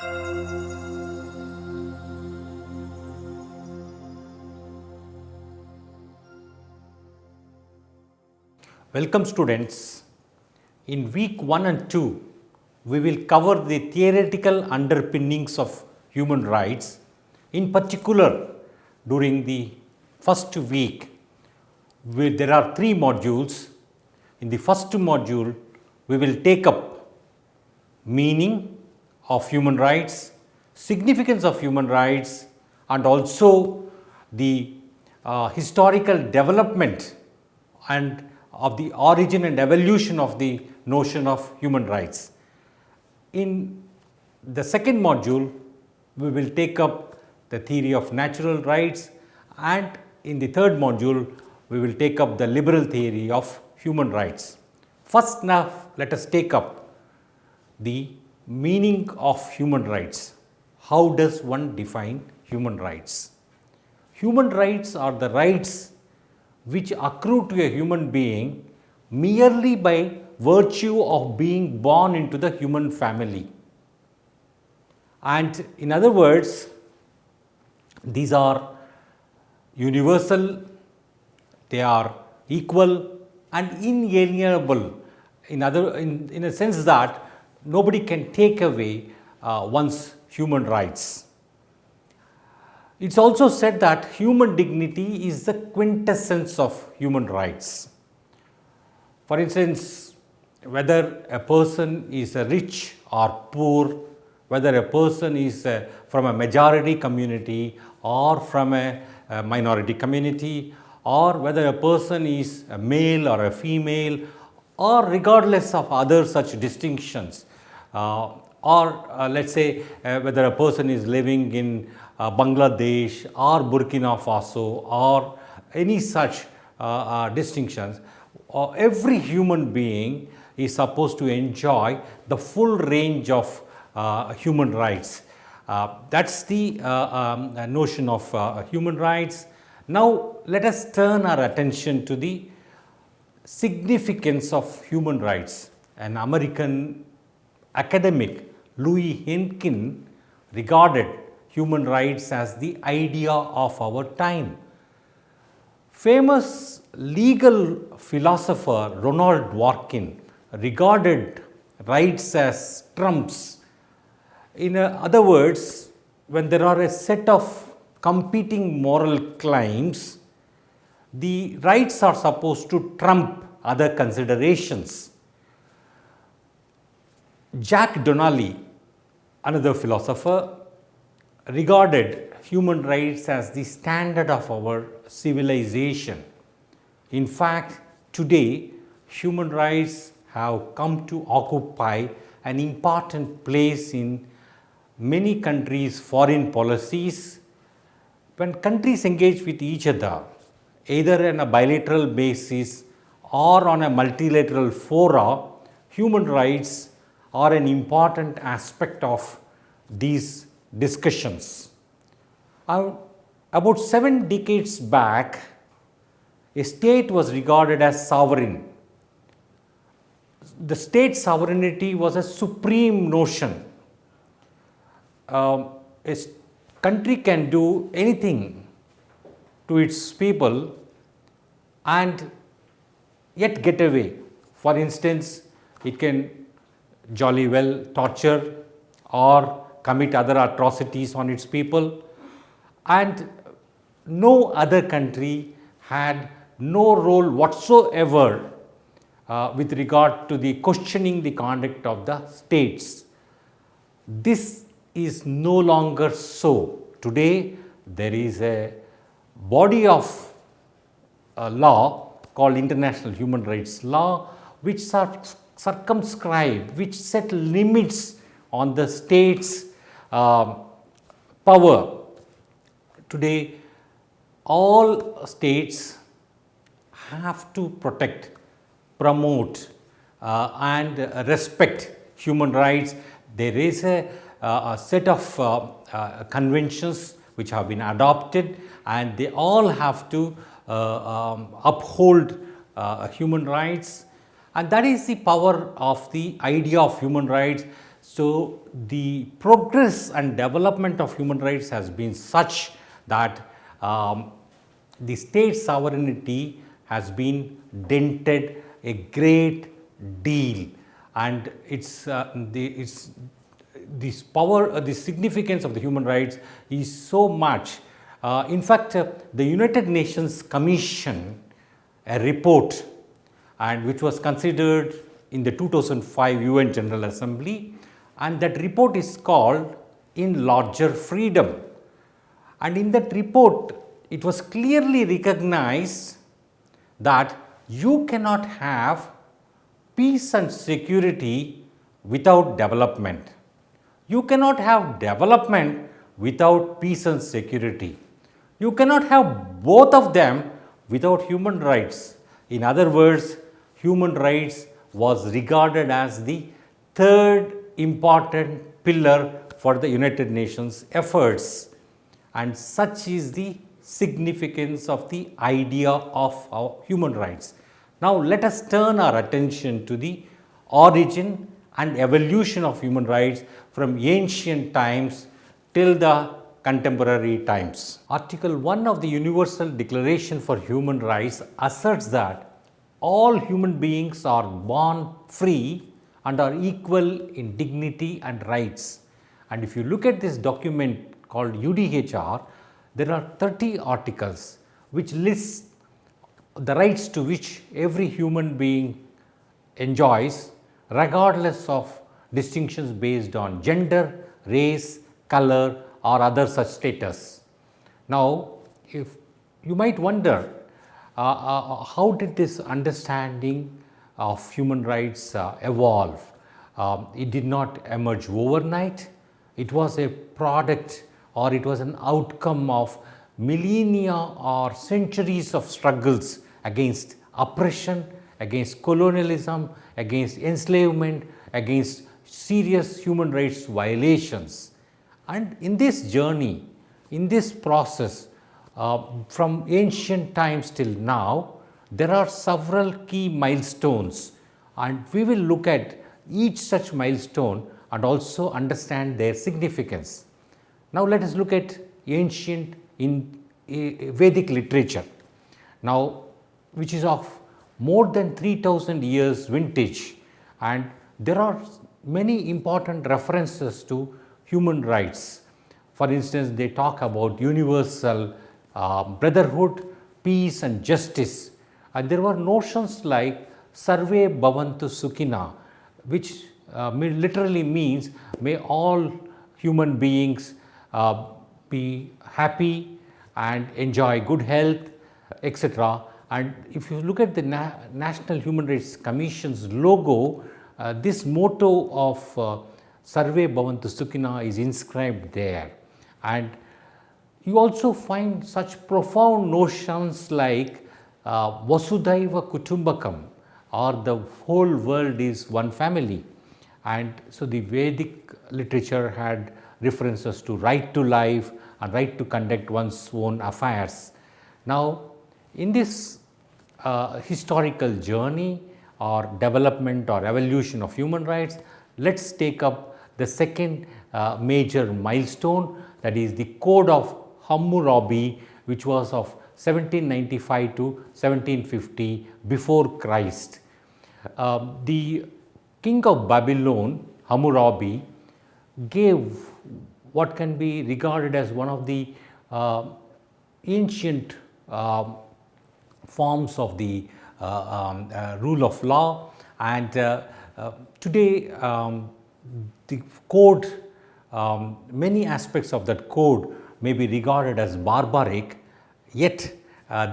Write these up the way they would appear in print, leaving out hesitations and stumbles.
Welcome students. In week 1 and 2, we will cover the theoretical underpinnings of human rights. In particular, during the first week, there are 3 modules. In the first module, we will take up meaning of human rights, significance of human rights, and also the historical development and of the origin and evolution of the notion of human rights. In the second module, we will take up the theory of natural rights, and in the third module, we will take up the liberal theory of human rights. First, now let us take up the meaning of human rights. How does one define human rights? Human rights are the rights which accrue to a human being merely by virtue of being born into the human family. And in other words, these are universal, they are equal and inalienable in a sense that nobody can take away one's human rights. It's also said that human dignity is the quintessence of human rights. For instance, whether a person is rich or poor, whether a person is from a majority community or from a minority community, or whether a person is a male or a female, or regardless of other such distinctions, or let's say whether a person is living in Bangladesh or Burkina Faso or any such distinctions, every human being is supposed to enjoy the full range of human rights. That's the notion of human rights. Now let us turn our attention to the significance of human rights. An American academic, Louis Henkin, regarded human rights as the idea of our time. Famous legal philosopher Ronald Dworkin regarded rights as trumps. In other words, when there are a set of competing moral claims, the rights are supposed to trump other considerations. Jack Donnelly, another philosopher, regarded human rights as the standard of our civilization. In fact, today, human rights have come to occupy an important place in many countries' foreign policies. When countries engage with each other, either on a bilateral basis or on a multilateral fora, human rights are an important aspect of these discussions. About 7 decades back, a state was regarded as sovereign. The state sovereignty was a supreme notion. A country can do anything to its people and yet get away. For instance, it can jolly well torture or commit other atrocities on its people, and no other country had no role whatsoever with regard to the questioning the conduct of the states. This is no longer so. Today, there is a body of law called International Human Rights Law, which circumscribe, which set limits on the state's power. Today, all states have to protect, promote and respect human rights. There is a set of conventions which have been adopted, and they all have to uphold human rights, and that is the power of the idea of human rights. So, the progress and development of human rights has been such that the state sovereignty has been dented a great deal, and this power, the significance of the human rights is so much. In fact, the United Nations Commission a report, and which was considered in the 2005 UN General Assembly, and that report is called In Larger Freedom. And in that report, it was clearly recognized that you cannot have peace and security without development. You cannot have development without peace and security. You cannot have both of them without human rights. In other words, human rights was regarded as the third important pillar for the United Nations efforts, and such is the significance of the idea of our human rights. Now, let us turn our attention to the origin and evolution of human rights from ancient times till the contemporary times. Article 1 of the Universal Declaration for Human Rights asserts that all human beings are born free and are equal in dignity and rights. And if you look at this document called UDHR, there are 30 articles which list the rights to which every human being enjoys, regardless of distinctions based on gender, race, color, or other such status. Now, if you might wonder, how did this understanding of human rights evolve? It did not emerge overnight. It was a product, or it was an outcome of millennia or centuries of struggles against oppression, against colonialism, against enslavement, against serious human rights violations. And in this journey, in this process, from ancient times till now, there are several key milestones, and we will look at each such milestone and also understand their significance. Now, let us look at ancient Vedic literature, now which is of more than 3000 years vintage, and there are many important references to human rights. For instance, they talk about universal brotherhood, peace and justice, and there were notions like Sarve Bhavantu Sukhina, which literally means may all human beings be happy and enjoy good health, etc. And if you look at the National Human Rights Commission's logo, this motto of Sarve Bhavantu Sukhina is inscribed there. And you also find such profound notions like Vasudhaiva Kutumbakam, or the whole world is one family. And so the Vedic literature had references to right to life and right to conduct one's own affairs. Now, in this historical journey or development or evolution of human rights, let's take up the second major milestone, that is the Code of Hammurabi, which was of 1795 to 1750 before Christ. The king of Babylon, Hammurabi, gave what can be regarded as one of the ancient forms of the rule of law, and today the code, many aspects of that code may be regarded as barbaric, yet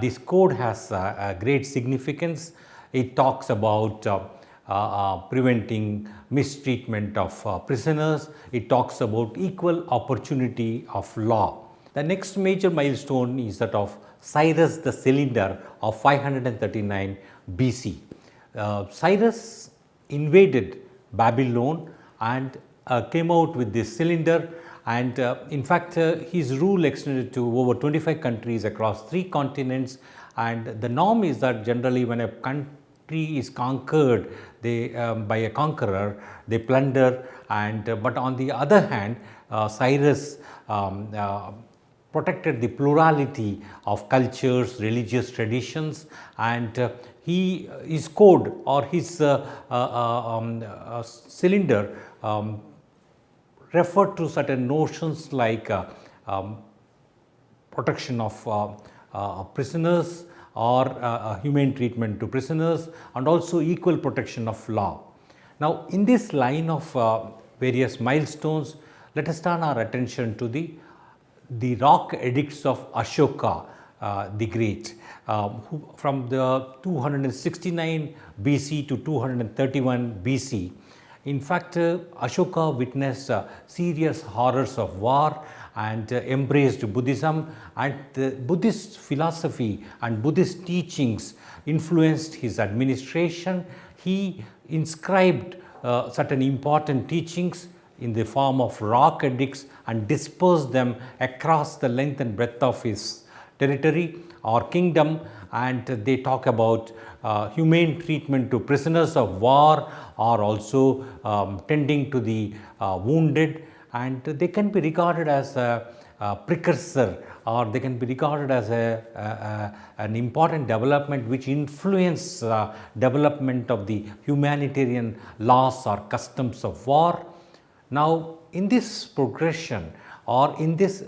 this code has a great significance. It talks about preventing mistreatment of prisoners. It talks about equal opportunity of law. The next major milestone is that of Cyrus the Cylinder of 539 BC. Cyrus invaded Babylon and came out with this cylinder, and in fact his rule extended to over 25 countries across 3 continents. And the norm is that generally when a country is conquered by a conqueror, they plunder, and but on the other hand, Cyrus protected the plurality of cultures, religious traditions, and his code or his cylinder referred to certain notions like protection of prisoners or humane treatment to prisoners, and also equal protection of law. Now, in this line of various milestones, let us turn our attention to the rock edicts of Ashoka the Great, from the 269 BC to 231 BC. In fact, Ashoka witnessed serious horrors of war and embraced Buddhism, and the Buddhist philosophy and Buddhist teachings influenced his administration. He inscribed certain important teachings in the form of rock edicts and dispersed them across the length and breadth of his territory or kingdom, and they talk about humane treatment to prisoners of war, or also tending to the wounded, and they can be regarded as a precursor, or they can be regarded as an important development which influence development of the humanitarian laws or customs of war. Now, in this progression or in this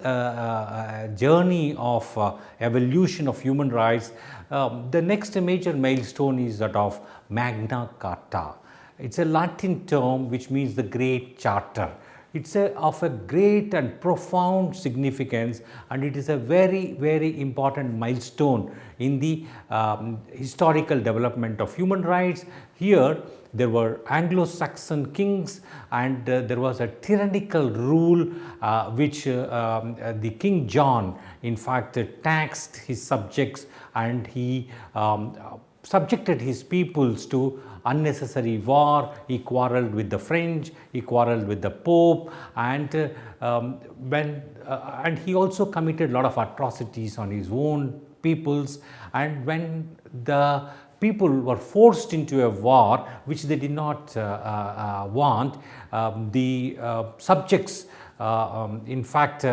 journey of evolution of human rights, the next major milestone is that of Magna Carta. It's a Latin term which means the Great Charter. It's of a great and profound significance, and it is a very, very important milestone in the historical development of human rights. Here, there were Anglo-Saxon kings, and there was a tyrannical rule which the King John in fact taxed his subjects, and he subjected his peoples to unnecessary war. He quarreled with the French, he quarreled with the Pope, and and he also committed a lot of atrocities on his own peoples. And when the people were forced into a war which they did not want, the subjects in fact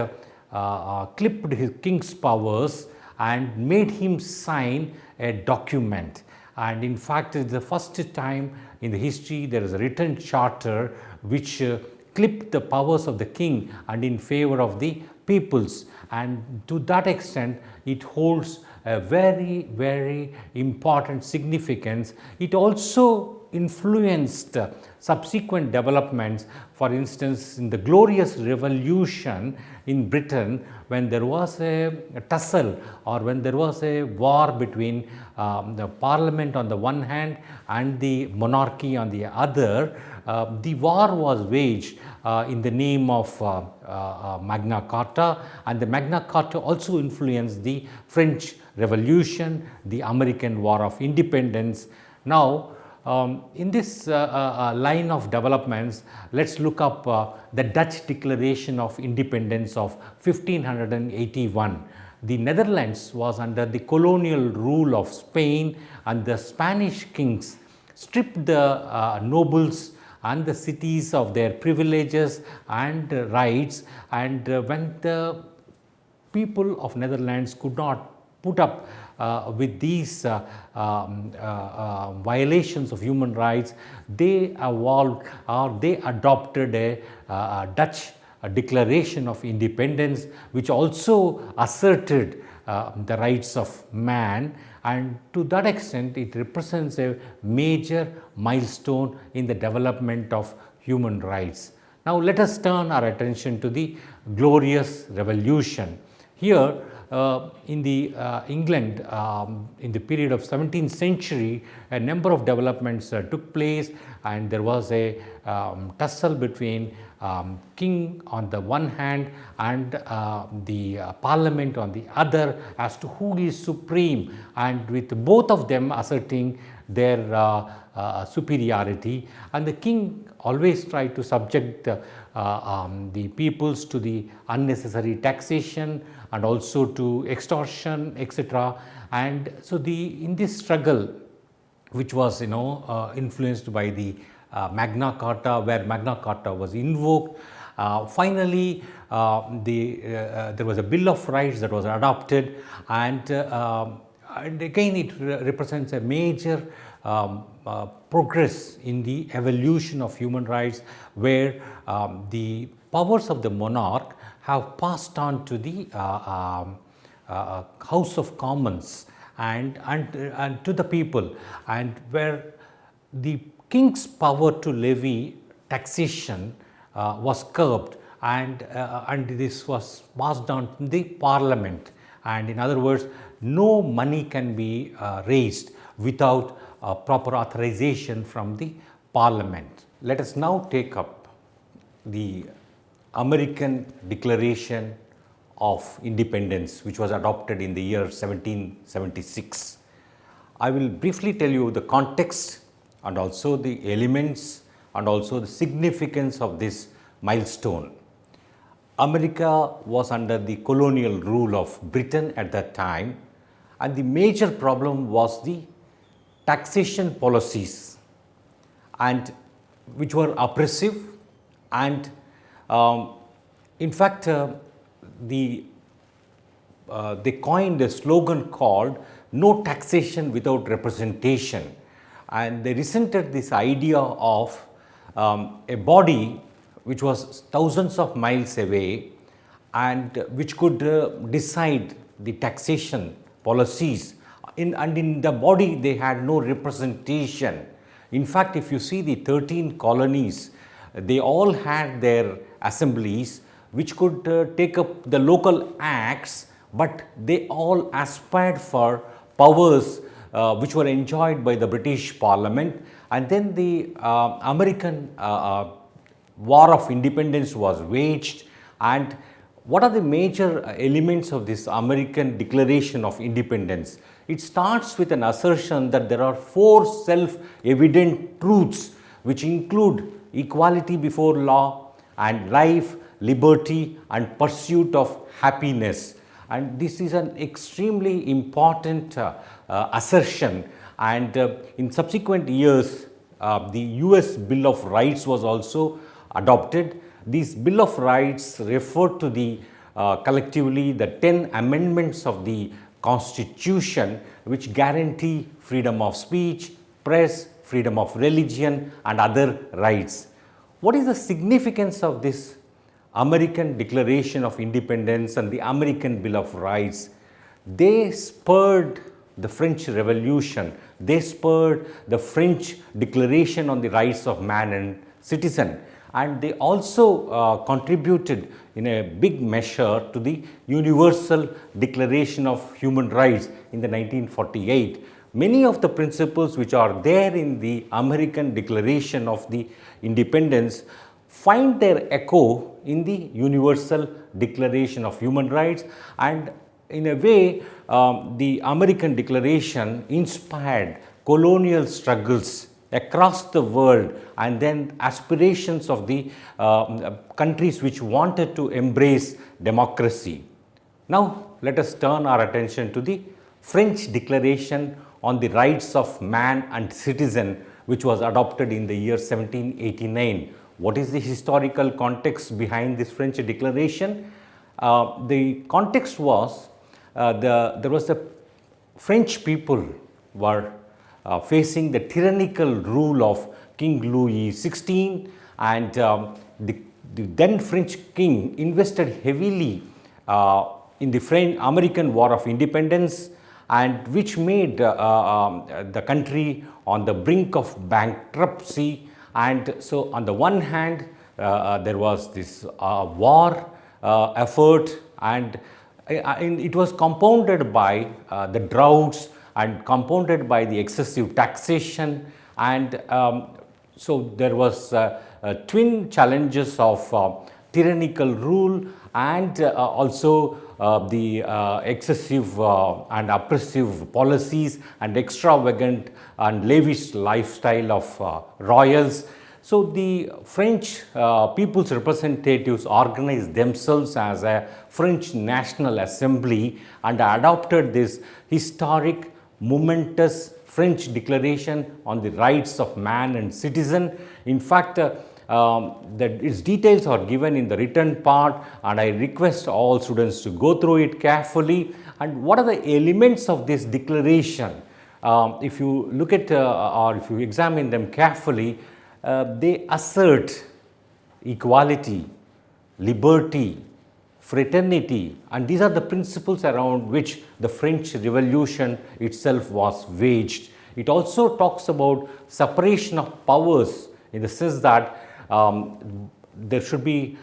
clipped his king's powers and made him sign a document. And in fact, it's the first time in the history there is a written charter which clipped the powers of the king and in favor of the peoples, and to that extent it holds a very, very important significance. It also influenced subsequent developments. For instance, in the Glorious Revolution in Britain, when there was a tussle or when there was a war between the parliament on the one hand and the monarchy on the other, the war was waged in the name of Magna Carta, and the Magna Carta also influenced the French Revolution, the American War of Independence. Now, in this line of developments, let's look up the Dutch Declaration of Independence of 1581. The Netherlands was under the colonial rule of Spain, and the Spanish kings stripped the nobles and the cities of their privileges and rights, and when the people of Netherlands could not put up with these violations of human rights, they evolved or they adopted a Dutch Declaration of Independence, which also asserted the rights of man, and to that extent it represents a major milestone in the development of human rights. Now, let us turn our attention to the Glorious Revolution. Here, in the England, in the period of 17th century, a number of developments took place, and there was a tussle between king on the one hand and the parliament on the other as to who is supreme, and with both of them asserting their superiority, and the king always tried to subject the peoples to the unnecessary taxation and also to extortion, etc. And so in this struggle, which was influenced by the Magna Carta, where Magna Carta was invoked. Finally, there was a Bill of Rights that was adopted, and again it represents a major progress in the evolution of human rights, where the powers of the monarch have passed on to the House of Commons and to the people, and where the king's power to levy taxation was curbed, and this was passed on to the parliament. And in other words, no money can be raised without proper authorization from the parliament. Let us now take up the American Declaration of Independence, which was adopted in the year 1776. I will briefly tell you the context and also the elements and also the significance of this milestone. America was under the colonial rule of Britain at that time, and the major problem was the taxation policies, and which were oppressive, and in fact they coined a slogan called "No taxation without representation," and they resented this idea of a body which was thousands of miles away and which could decide the taxation policies, and in the body they had no representation. In fact, if you see the 13 colonies, they all had their assemblies which could take up the local acts, but they all aspired for powers which were enjoyed by the British Parliament. And then the American War of Independence was waged. And what are the major elements of this American Declaration of Independence? It starts with an assertion that there are 4 self-evident truths which include equality before law and life, liberty and pursuit of happiness. And this is an extremely important assertion, and in subsequent years the US Bill of Rights was also adopted. This Bill of Rights referred to the collectively the 10 amendments of the Constitution, which guarantee freedom of speech, press, freedom of religion and other rights. What is the significance of this American Declaration of Independence and the American Bill of Rights? They spurred the French Revolution. They spurred the French Declaration on the Rights of Man and Citizen, and they also contributed in a big measure to the Universal Declaration of Human Rights in the 1948. Many of the principles which are there in the American Declaration of the Independence find their echo in the Universal Declaration of Human Rights, and in a way the American Declaration inspired colonial struggles across the world, and then aspirations of the countries which wanted to embrace democracy. Now let us turn our attention to the French Declaration on the Rights of Man and Citizen, which was adopted in the year 1789. What is the historical context behind this French Declaration? The context was there was a French people were facing the tyrannical rule of King Louis XVI, and the then French king invested heavily in the American War of Independence, and which made the country on the brink of bankruptcy. And so on the one hand there was this war effort, and it was compounded by the droughts and compounded by the excessive taxation, and so there was twin challenges of tyrannical rule and also the excessive and oppressive policies and extravagant and lavish lifestyle of royals. So the French people's representatives organized themselves as a French National Assembly and adopted this historic, momentous French Declaration on the Rights of Man and Citizen. In fact, its details are given in the written part, and I request all students to go through it carefully. And what are the elements of this declaration? If you look at or if you examine them carefully, they assert equality, liberty, fraternity, and these are the principles around which the French Revolution itself was waged. It also talks about separation of powers, in the sense that there should be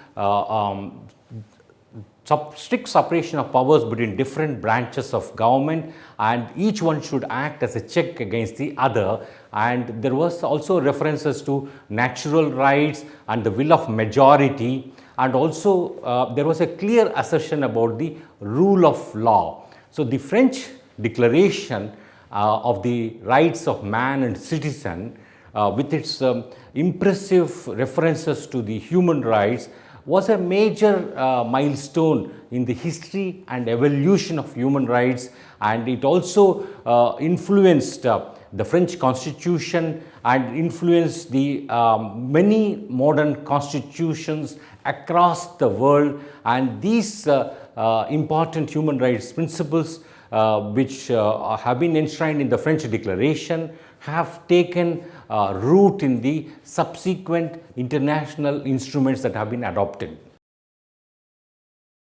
strict separation of powers between different branches of government, and each one should act as a check against the other. And there was also references to natural rights and the will of majority, and also there was a clear assertion about the rule of law. So the French Declaration of the Rights of Man and Citizen, with its impressive references to the human rights, was a major milestone in the history and evolution of human rights, and it also influenced the French Constitution and influenced the many modern constitutions across the world. And these important human rights principles, which have been enshrined in the French Declaration, have taken root in the subsequent international instruments that have been adopted.